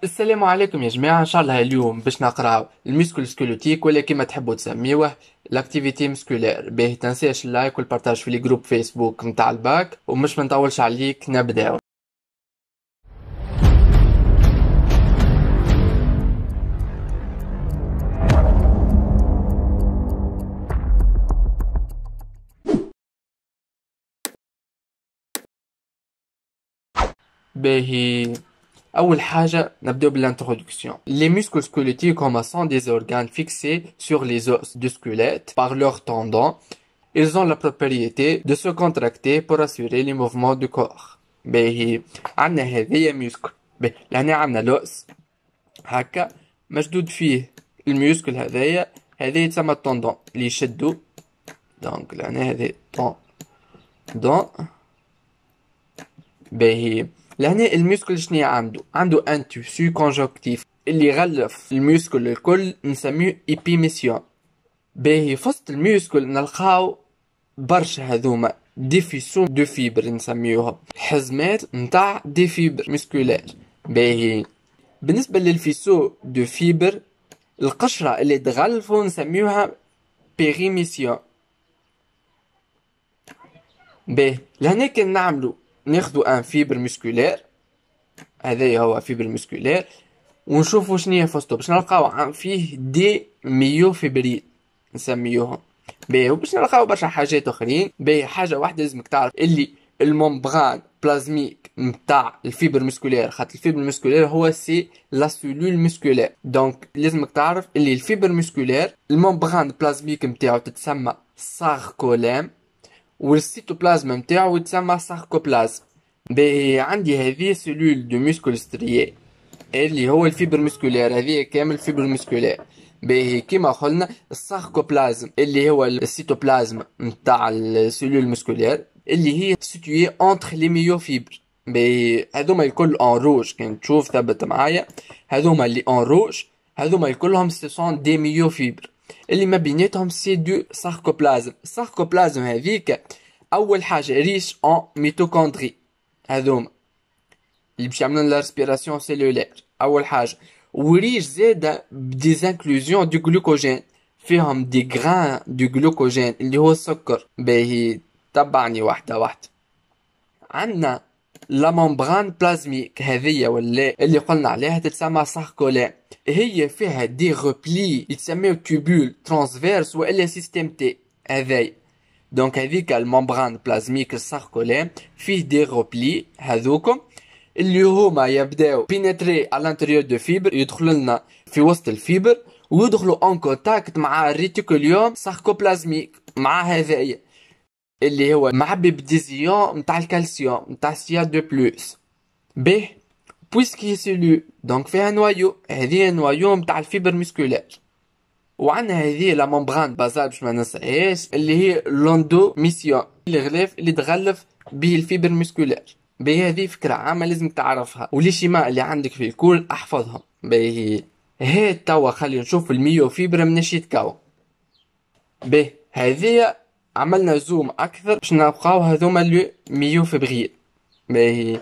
السلام عليكم يا جماعة، ان شاء الله اليوم باش نقراو الميسكل سكولوتيك ولا كيما تحبوا تسميوه لاكتيفيتي مسكولير. باهي تنساش اللايك والبارتاج في لي جروب فيسبوك نتاع الباك، ومش منطولش عليك نبداو. باهي أول حاجة نبدأ بالintroduction. Les muscles squelettiques sont des organes fixés sur les os du squelette par leurs tendons. Ils ont la propriété de se contracter pour assurer les mouvements du corps. باهي عنا هذايا ميسكل. باهي لهنا عنا لوس هكا مشدود فيه الميسكل هذايا يتسمى التندون اللي يشدو. دونك لهنا هذا تندون. باهي لهنا الميسكل شنيا عنده ان تيسو كونجكتيف اللي يغلف الميسكل الكل نسميه ايبيميسيون. باهي فوسط الميسكل نلقاو برشا هذوما دي فيسو دو فيبر نسميوهم حزمات نتاع دي فيبر مسكولار. باهي بالنسبة للفيسو دو فيبر القشرة اللي تغلفو نسميوها بيريميسيون. باهي لهنا كان ناخدو ان فيبر مسكولار، هذا هو فيبر مسكولار، ونشوفو شنيا فوسطو باش نلقاو فيه دي ميو فيبريل نسميوهم. باهي وباش نلقاو برشا حاجات اخرين. باهي حاجه واحده لازمك تعرف اللي الممبران بلازميك نتاع الفيبر مسكولار، خاطر الفيبر مسكولار هو سي لا سيلول مسكولار. دونك لازمك تعرف اللي الفيبر مسكولار الممبران بلازميك نتاعو تتسمى ساركولام، والسيتوبلازم نتاعو يتسمى ساركوبلازم. باهي عندي هذه سيلول دو مسكول ستريي اللي هو الفيبر مسكولار، هذه كامل فيبر مسكولار. باهي كيما قلنا الساركوبلازم اللي هو السيتوبلازم نتاع السيلول مسكولار اللي هي سيتوي اونتر لي ميوفيبر. باهي هذوما الكل اون روج، كان تشوف ثبت معايا هذوما اللي اون روج هذوما الكلهم سي سون دي ميوفيبر اللي ما بيناتهم سي دو ساركوبلازم. الساركوبلازم هذيك اول حاجه ريش اون ميتوكوندري، هذوما اللي باش يعملون لا ريسبيراسيون سيلولير اول حاجه، وريش زاده بديزانكلوزيون دو جلوكوجين، فيهم دي غران دو جلوكوجين اللي هو السكر. باهي تبعني واحده واحده. عندنا لا ممبران بلازميك هذيا ولا اللي قلنا عليها تتسمى ساركولام، هي فيها دي روبلي يتسميو تيبول ترانسفيرس والا سيستيم تي هذايا. دونك هذيك الممبران بلازميك الساركولام فيه دي روبلي هذوكم اللي هما يبداو بينتري على الانتيريور دو فيبر، يدخلوا لنا في وسط الفيبر ويدخلوا اون كونتاكت مع الريتيكوليوم ساركوبلازميك مع هذايا اللي هو معبي بديزيون نتاع الكالسيوم نتاع سيا دو بلوس. به بويسكي سيلو دونك فيها نوايو، هذه نوايو نتاع الفيبر مسكولار. وعندنا هذه لا ممبران بازال باش ما ننساهاش اللي هي لوندو ميسيون، الغلاف اللي تغلف به الفيبر مسكولار. باهي هذه فكرة عامة لازم تعرفها، ولي شيما اللي عندك في الكول احفظهم. باهي هي توا خلي نشوف الميو فيبر مناش يتكون. باهي هذه عملنا زوم اكثر باش نلقاو هذوما لو ميو فبريل. باهي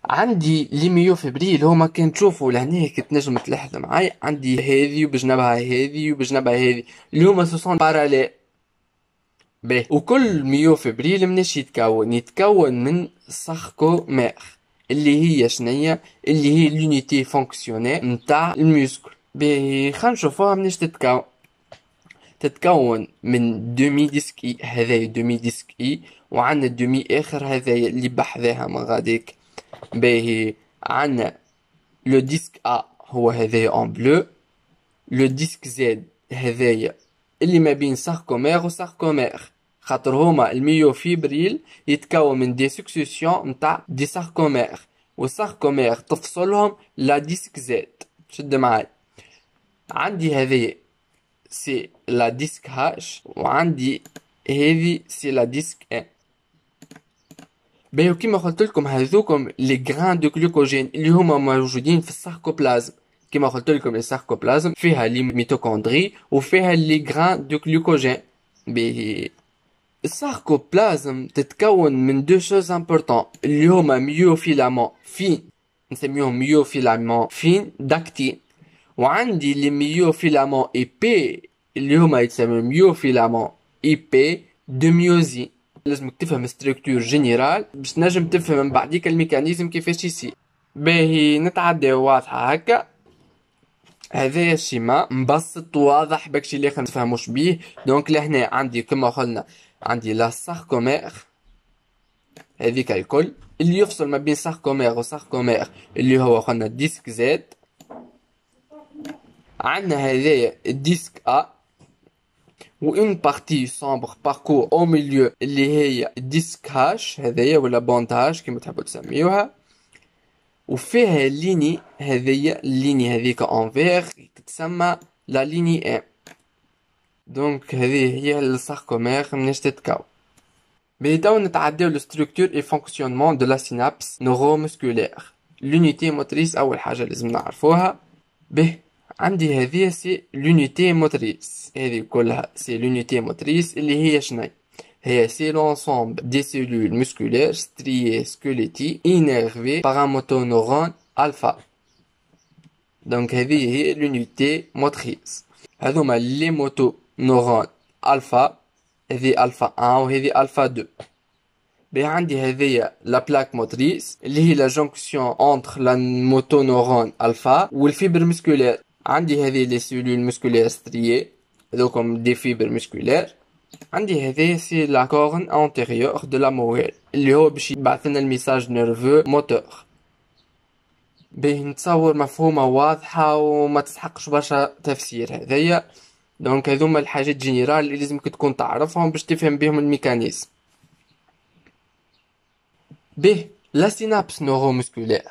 عندي لي ميو فبريل هما كان تشوفوا لهنا كي تنجم تلاحظ معايا عندي هذه وبجنبها هذه وبجنبها هذه اللي هما سوسون باراليل. باهي وكل ميو فبريل مناش يتكون من ساركومير اللي هي شنية اللي هي لونيتي فونكسيونيل نتاع الميسكل. باهي خلينا نشوفوها مناش تتكون من دومي ديسك اي، هذايا دومي ديسك اي، وعندنا دومي اخر هذايا اللي بحذاها من غاديك. باهي عندنا لو ديسك ا هو هذايا اون بلو، لو ديسك زد هذايا اللي ما بين ساركومير وساركومير، خاطر هما الميو فيبريل يتكون من دي سكسيسيون نتاع دي ساركومير، والساركومير تفصلهم لا ديسك زد. شد معايا عندي هذايا سي لا ديسك هاش، وعندي هذه سي لا ديسك ان. باهي كيما قلت لكم هذوكم لي غران دو جلوكوجين اللي هما موجودين في الساركوبلازم. كيما قلت لكم الساركوبلازم فيها لي ميتوكوندري وفيها لي غران دو جلوكوجين. باهي الساركوبلازم تتكون من دو شوز امبورطون اللي هما ميوفيلامون فين نسميهم ميوفيلامون فين داكتين، وعندي لي ميوفيلامون ايبي اللي هما يتسموا ميوفيلامون ايبي دو ميوزين. لازمك تفهم ستركتور جينيرال باش تنجم تفهم من بعديك الميكانيزم كيفاش يصير. باهي نتعداو واضحة هكا. هذايا الشيما مبسط واضح باكشي اللي خلينا نفهموش بيه. دونك لهنا عندي كما قلنا عندي لا ساركومير هذيك الكل اللي يفصل ما بين ساركومير وساركومير اللي هو قلنا ديسك زد. عندنا هذايا الديسك ا و اون بارتي سومبر باركور او ميليو اللي هي الديسك هاش هذايا ولا بوند هاش كيما تحبوا تسميوها، وفيها ليني هذيا الليني هذيك انفير تتسمى لا ليني ام. دونك هذه هي الساركومير مناش تتكون. بداو نتعداو لو ستركتور اي فونكسيونمون دو لا سينابس نورومسكولير. لونيتي موتريس اول حاجه لازم نعرفوها. به عندي هذه سي لونيتي موتريس، هذه كلها سي لونيتي موتريس اللي هي شناي؟ هي سي l'ensemble des cellules musculaires striées squelettiques innervées par un motoneuron alpha. Donc هذه هي l'unité motrice. هذوما لي موتونورون الفا، هذه الفا 1 وهذه الفا 2. بي عندي هذه لا بلاك موتريس اللي هي لا جونكسيون انتر لا موتونورون الفا والفيبر مسكولير. عندي هذه لي سيلول مسكولير ستريي هذوكم دي فيبر مسكولير. عندي هذه سي لا كورن انتيريور دو لا مويل اللي هو باش يبعث لنا الميساج نيرفو موتور. بيه نتصور مفهومة واضحة وما تسحقش برشا تفسير هذايا. دونك هذوما الحاجات جينيرال اللي لازمك تكون تعرفهم باش تفهم بهم الميكانيزم. به لا سينابس نورومسكولير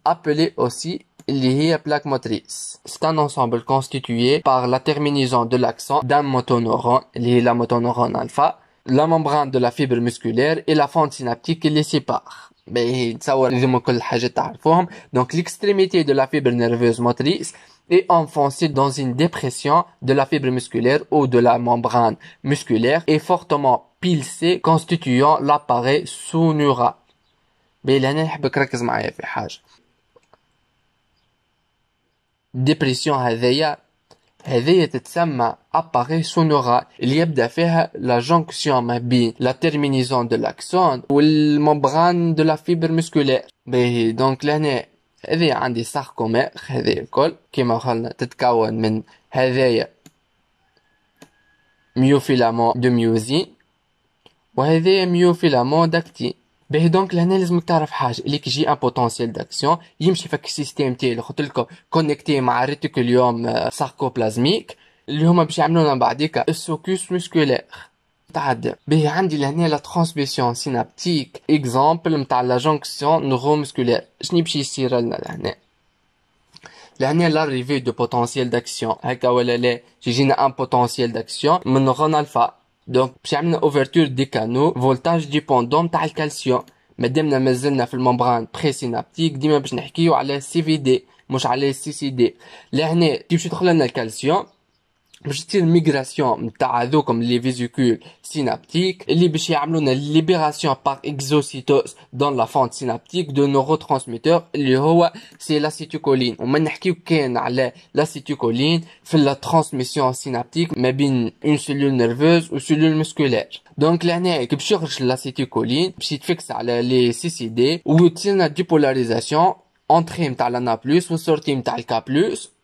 appelée aussi اللي هي plaque motrice. C'est un ensemble constitué par la terminaison de l'axon d'un motoneuron اللي هي la motoneuron alpha, la membrane de la fibre musculaire et la fente synaptique qui les sépare. باهي نتصور لازم كل حاجة تعرفوهم. Donc l'extrémité de la fibre nerveuse motrice est enfoncée dans une dépression de la fibre musculaire ou de la membrane musculaire et fortement pilcée constituant l'appareil sous-neural. باهي لهنا نحبك ركز معايا في حاجة. ديبريسيون هذيا تتسمى اباري سونورال اللي يبدا فيها لا جونكسيون ما بين لا تيرمينيزون دو لاكسون والممبران دو لا فيبر مسكولير. باهي دونك لهنا هذه عندي ساركومير هذه الكل كيما قلنا تتكون من هذايا ميوفيلامون دو ميوزين وهذايا ميوفيلامون داكتين. باهي دونك لهنا لازمك تعرف حاجه اللي كي يجي ان بوتونسييل داكسيون يمشي فك السيستيم تاعي اللي قلت لكم كونيكتي مع ريتيكوليوم ساركوبلازميك اللي هما باش يعملوا لنا بعديك السوكوس مسكولير. تعدى باهي عندي لهنا لا ترانسميسيون سينابتيك اكزامبل نتاع لا جونكسيون نورومسكولير. شنو باش يصير لنا لهنا لاريفي دو بوتونسييل داكسيون هكا ولا لا يجينا ان بوتونسييل داكسيون من نورون الفا. دونك باش عملنا اوفرتور دي كانو فولتاج ديبوندون تاع الكالسيوم. مادامنا مازلنا في الممبران بري سينابتيك ديما باش نحكيو على سي في دي مش على سي سي دي. لهنا كي باش يدخل لنا الكالسيوم باش تصير ميغراسيون نتاع هذوكم لي فيزيكول سينابتيك اللي باش يعملوا لنا ليبراسيون بار اكزوسيتوز دون لا فونت سينابتيك دو نوروترانسميتور اللي هو سي لاسيتيكولين. وما نحكيو كان على لاسيتيكولين في لا ترانسميسيون سينابتيك ما بين اون سيلول نيرفوز و سيلول مسكولير. دونك لهنا كي باش يخرج لاسيتيكولين باش يتفكس على لي سي سي دي وتصير لنا ديبولاريزاسيون انتري نتاع لا نا بلس و سورتي نتاع الكا بلس.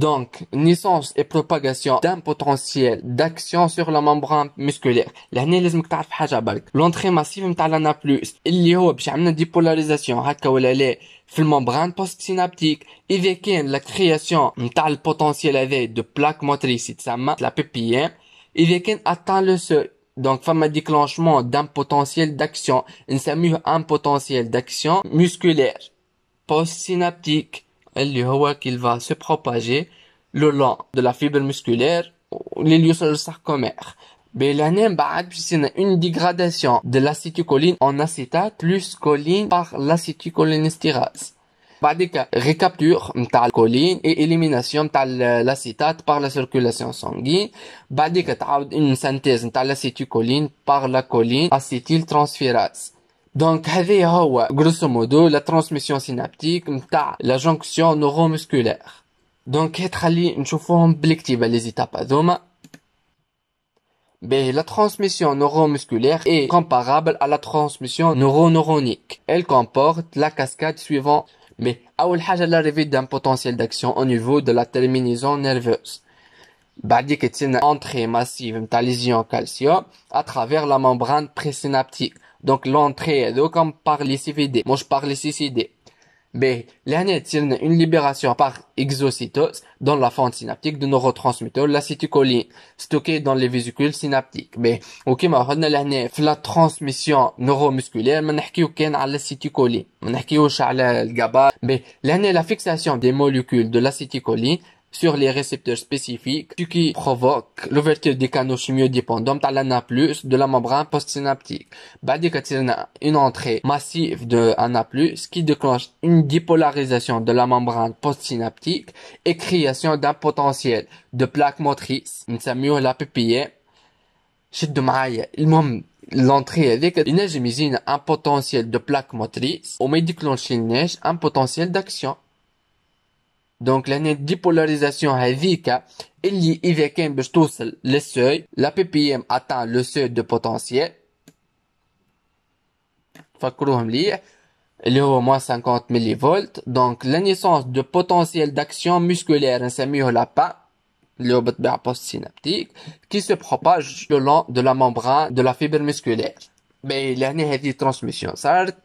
Donc, naissance et propagation d'un potentiel d'action sur la membrane musculaire. لهنا لازمك تعرف حاجة برك. L'entrée massive نتاع لا بلس اللي هو باش يعملنا ديبولاريزاسيون هكا ولا لا في الممبران بوست سينابتيك. إذا كان لا كرياسيون نتاع البوتنسيال هذا دو بلاك موتريس يتسمى لا PPM. إذا كان atteint le seuil. Donc, فما déclenchement d'un potentiel d'action. نسميه un potentiel d'action musculaire post synaptique. اللي هو qu'il va se propager le long de la fibre musculaire اللي يوصل للساركومير. لهنا من بعد باش يصير une dégradation de l'acétylcholine en acétate plus choline par l'acétylcholinesterase. بعديك récapture نتاع الكولين et élimination نتاع l'acétate par la circulation sanguine. بعديك تعاود une synthèse نتاع l'acétylcholine par la choline acétyltransférase. دونك هذه هو grosso modo la transmission synaptique نتاع la jonction neuromusculaire. دونك تخلي نشوفوهم بالكتيبة les étapes هذوما. La transmission neuromusculaire est comparable à la transmission neuroneuronnique. Elle comporte la cascade suivante. Mais أول حاجة l'arrivée d'un potentiel d'action au niveau de la terminaison nerveuse. بعديك تصير entrée massive نتاع les ions calcium à travers la membrane présynaptique. Donc l'entrée est comme par les CVD, moi je par les CCD. L'année تصير une libération par exocytose dans la fente synaptique de neurotransmetteurs l'acétylcholine stocké dans les vésicules synaptiques. وكما قلنا لهنا في la transmission neuromusculaire ما نحكيو كان على l'acétylcholine ما نحكيوش على الجابا. لهنا la fixation des molécules de l'acétylcholine sur les récepteurs spécifiques, ce qui provoque l'ouverture des canaux chimiodépendants à l'ANA+, de la membrane postsynaptique. Une entrée massive de ANA+, qui déclenche une dépolarisation de la membrane postsynaptique et création d'un potentiel de plaque motrice. Nous la PPM. شدوا معايا المهم l'entrée avec ينجم يزيد un potentiel de plaque motrice وما يديكلونشيلناش un potentiel d'action. Donc la dépolarisation هذيك اللي إذا كان باش توصل للسeuil la PPM atteint le seuil de potentiel فكروهم مليح اللي هو moins 50 millivolts. Donc la naissance de potentiel d'action musculaire نسميه la PA اللي هو بالطبيعة postsynaptique qui se propage le long de la membrane de la fibre musculaire. لهنا هذه transmission صارت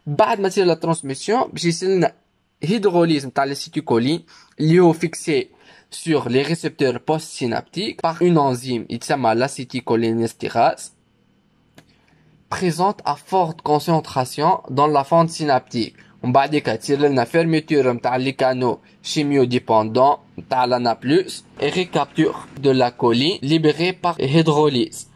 بعد ما تصير la transmission باش يصير hydrolyse de l'acétylcholine lié fixé sur les récepteurs postsynaptiques par une enzyme qui s'appelle l'acétylcholinestérase présente à forte concentration dans la fente synaptique. On va dire que la fermeture des canaux chimiodépendants de l'ANA+ et récapture de la choline libérée par hydrolyse.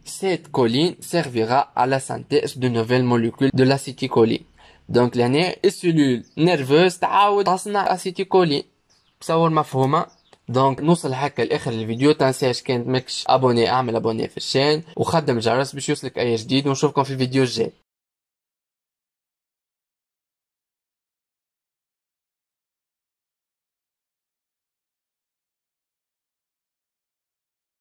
Cette choline servira à la synthèse de nouvelles molécules de l'acétylcholine. Donc لهنا السلول نيرفوز تعاود تصنع اسيتيكولين تصور مفهومه. دونك نوصل هكا لاخر الفيديو. تنساش كان ماكش ابوني اعمل ابوني في الشين وخدم الجرس باش يوصلك اي جديد ونشوفكم في الفيديو الجاي.